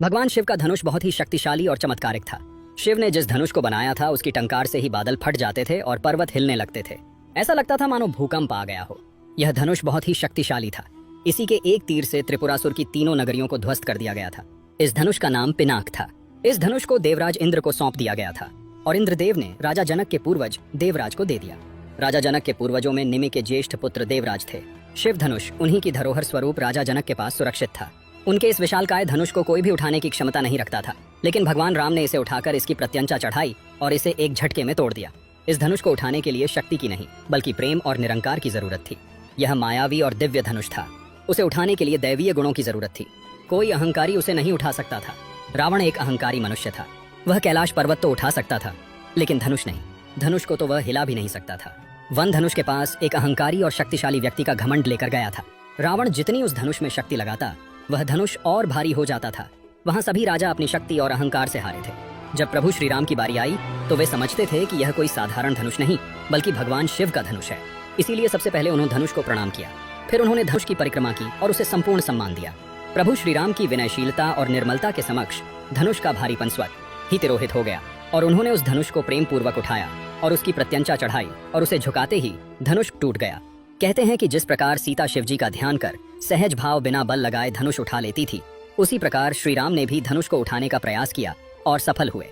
भगवान शिव का धनुष बहुत ही शक्तिशाली और चमत्कारिक था। शिव ने जिस धनुष को बनाया था उसकी टंकार से ही बादल फट जाते थे और पर्वत हिलने लगते थे। ऐसा लगता था मानो भूकंप आ गया हो। यह धनुष बहुत ही शक्तिशाली था। इसी के एक तीर से त्रिपुरासुर की तीनों नगरियों को ध्वस्त कर दिया गया था। इस धनुष का नाम पिनाक था। इस धनुष को देवराज इंद्र को सौंप दिया गया था और इंद्रदेव ने राजा जनक के पूर्वज देवराज को दे दिया। राजा जनक के पूर्वजों में निमि के ज्येष्ठ पुत्र देवराज थे। शिव धनुष उन्हीं की धरोहर स्वरूप राजा जनक के पास सुरक्षित था। उनके इस विशालकाय धनुष को कोई भी उठाने की क्षमता नहीं रखता था, लेकिन भगवान राम ने इसे उठाकर इसकी प्रत्यंचा चढ़ाई और इसे एक झटके में तोड़ दिया। इस धनुष को उठाने के लिए शक्ति की नहीं बल्कि प्रेम और निरंकार की जरूरत थी। यह मायावी और दिव्य धनुष था। उसे उठाने के लिए दैवीय गुणों की जरूरत थी। कोई अहंकारी उसे नहीं उठा सकता था। रावण एक अहंकारी मनुष्य था। वह कैलाश पर्वत तो उठा सकता था, लेकिन धनुष नहीं। धनुष को तो वह हिला भी नहीं सकता था। वन धनुष के पास एक अहंकारी और शक्तिशाली व्यक्ति का घमंड लेकर गया था। रावण जितनी उस धनुष में शक्ति लगाता, वह धनुष और भारी हो जाता था। वहां सभी राजा अपनी शक्ति और अहंकार से हारे थे। जब प्रभु श्री राम की बारी आई तो वे समझते थे कि यह कोई साधारण धनुष नहीं बल्कि भगवान शिव का धनुष है। इसीलिए सबसे पहले उन्होंने धनुष को प्रणाम किया। फिर उन्होंने धनुष की परिक्रमा की और उसे संपूर्ण सम्मान दिया। प्रभु श्री राम की विनयशीलता और निर्मलता के समक्ष धनुष का भारीपन स्वतः ही तिरोहित हो गया और उन्होंने उस धनुष को प्रेम पूर्वक उठाया और उसकी प्रत्यंचा चढ़ाई और उसे झुकाते ही धनुष टूट गया। कहते हैं कि जिस प्रकार सीता शिव जी का ध्यान कर सहज भाव बिना बल लगाए धनुष उठा लेती थी, उसी प्रकार श्री राम ने भी धनुष को उठाने का प्रयास किया और सफल हुए।